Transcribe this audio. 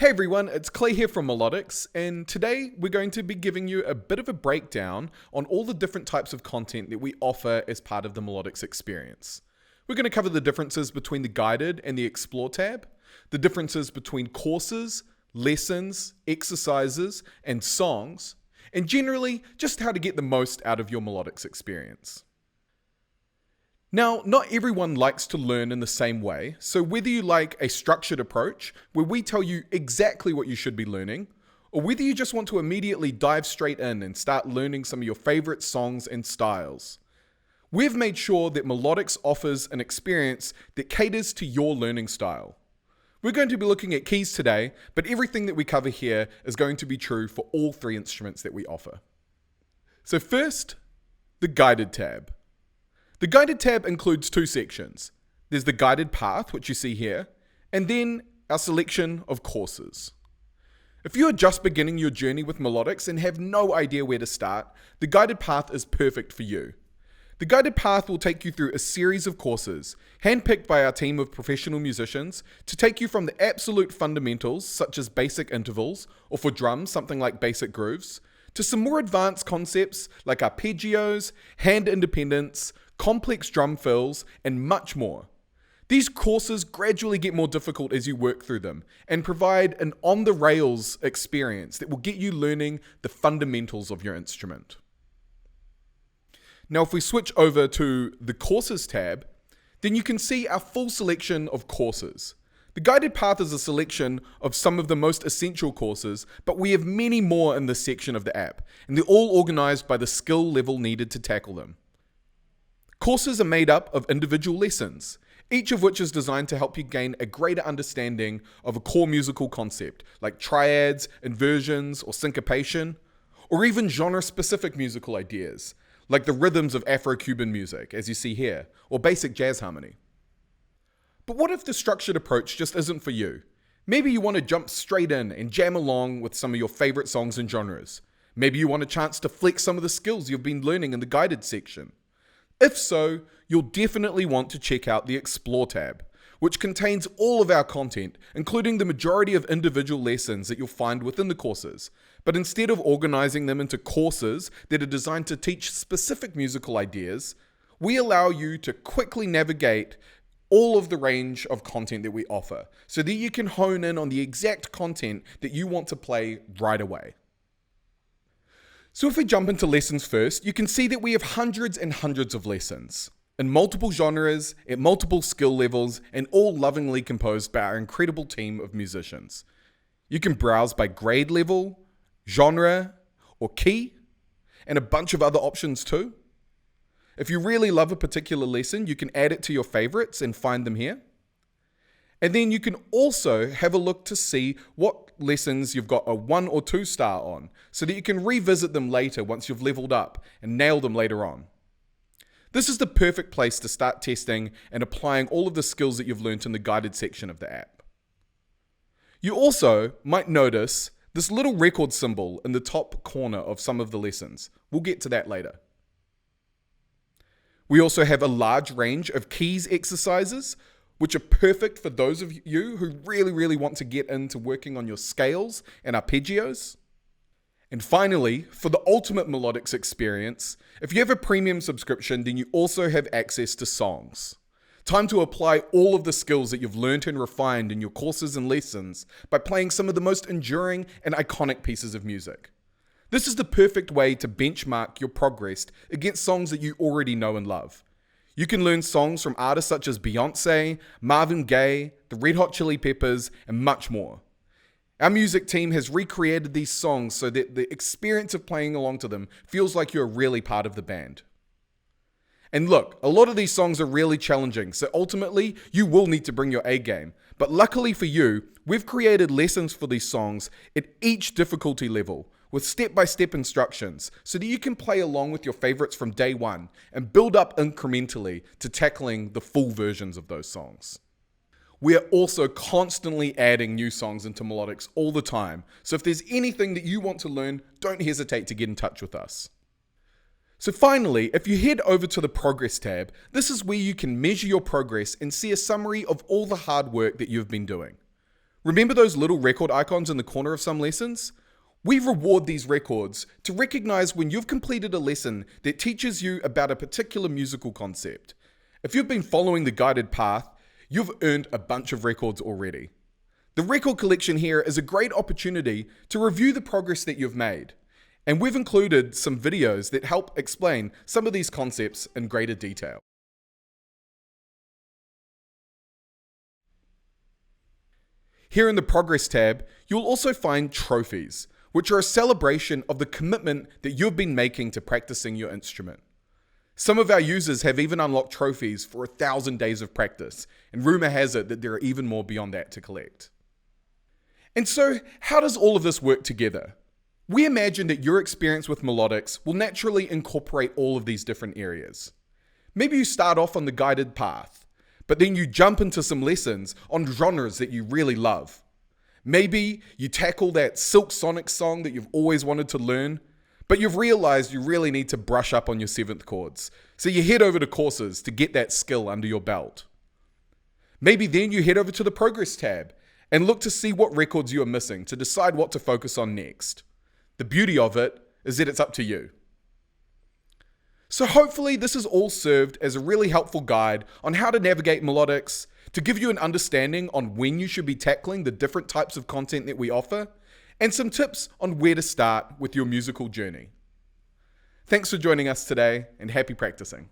Hey everyone, it's Clay here from Melodics, and today we're going to be giving you a bit of a breakdown on all the different types of content that we offer as part of the Melodics experience. We're going to cover the differences between the Guided and the Explore tab, the differences between courses, lessons, exercises, and songs, and generally just how to get the most out of your Melodics experience. Now, not everyone likes to learn in the same way, so whether you like a structured approach where we tell you exactly what you should be learning, or whether you just want to immediately dive straight in and start learning some of your favorite songs and styles, we've made sure that Melodics offers an experience that caters to your learning style. We're going to be looking at keys today, but everything that we cover here is going to be true for all three instruments that we offer. So first, the Guided tab. The Guided tab includes two sections. There's the guided path, which you see here, and then our selection of courses. If you are just beginning your journey with Melodics and have no idea where to start, the guided path is perfect for you. The guided path will take you through a series of courses, handpicked by our team of professional musicians, to take you from the absolute fundamentals, such as basic intervals, or for drums, something like basic grooves, to some more advanced concepts like arpeggios, hand independence, complex drum fills, and much more. These courses gradually get more difficult as you work through them and provide an on-the-rails experience that will get you learning the fundamentals of your instrument. Now, if we switch over to the Courses tab, then you can see our full selection of courses. The Guided Path is a selection of some of the most essential courses, but we have many more in this section of the app, and they're all organized by the skill level needed to tackle them. Courses are made up of individual lessons, each of which is designed to help you gain a greater understanding of a core musical concept, like triads, inversions, or syncopation, or even genre-specific musical ideas, like the rhythms of Afro-Cuban music, as you see here, or basic jazz harmony. But what if the structured approach just isn't for you? Maybe you want to jump straight in and jam along with some of your favorite songs and genres. Maybe you want a chance to flex some of the skills you've been learning in the guided section. If so, you'll definitely want to check out the Explore tab, which contains all of our content, including the majority of individual lessons that you'll find within the courses. But instead of organizing them into courses that are designed to teach specific musical ideas, we allow you to quickly navigate all of the range of content that we offer, so that you can hone in on the exact content that you want to play right away. So if we jump into lessons first, you can see that we have hundreds and hundreds of lessons in multiple genres, at multiple skill levels, and all lovingly composed by our incredible team of musicians. You can browse by grade level, genre, or key, and a bunch of other options too. If you really love a particular lesson, you can add it to your favorites and find them here. And then you can also have a look to see what lessons you've got a 1 or 2 star on, so that you can revisit them later once you've leveled up and nail them later on. This is the perfect place to start testing and applying all of the skills that you've learned in the guided section of the app. You also might notice this little record symbol in the top corner of some of the lessons. We'll get to that later. We also have a large range of keys exercises, which are perfect for those of you who really want to get into working on your scales and arpeggios. And finally, for the ultimate Melodics experience, if you have a premium subscription, then you also have access to songs. Time to apply all of the skills that you've learned and refined in your courses and lessons by playing some of the most enduring and iconic pieces of music. This is the perfect way to benchmark your progress against songs that you already know and love. You can learn songs from artists such as Beyonce, Marvin Gaye, the Red Hot Chili Peppers, and much more. Our music team has recreated these songs so that the experience of playing along to them feels like you're really part of the band. And look, a lot of these songs are really challenging, so ultimately you will need to bring your A game. But luckily for you, we've created lessons for these songs at each difficulty level, with step-by-step instructions so that you can play along with your favorites from day one and build up incrementally to tackling the full versions of those songs. We are also constantly adding new songs into Melodics all the time, so if there's anything that you want to learn, don't hesitate to get in touch with us. So finally, if you head over to the Progress tab, this is where you can measure your progress and see a summary of all the hard work that you've been doing. Remember those little record icons in the corner of some lessons? We reward these records to recognize when you've completed a lesson that teaches you about a particular musical concept. If you've been following the guided path, you've earned a bunch of records already. The record collection here is a great opportunity to review the progress that you've made. And we've included some videos that help explain some of these concepts in greater detail. Here in the Progress tab, you'll also find trophies, which are a celebration of the commitment that you've been making to practicing your instrument. Some of our users have even unlocked trophies for 1,000 days of practice, and rumor has it that there are even more beyond that to collect. And so, how does all of this work together? We imagine that your experience with Melodics will naturally incorporate all of these different areas. Maybe you start off on the guided path, but then you jump into some lessons on genres that you really love. Maybe you tackle that Silk Sonic song that you've always wanted to learn, but you've realized you really need to brush up on your 7th chords. So you head over to courses to get that skill under your belt. Maybe then you head over to the Progress tab and look to see what records you are missing to decide what to focus on next. The beauty of it is that it's up to you. So hopefully this has all served as a really helpful guide on how to navigate Melodics, to give you an understanding on when you should be tackling the different types of content that we offer, and some tips on where to start with your musical journey. Thanks for joining us today, and happy practicing.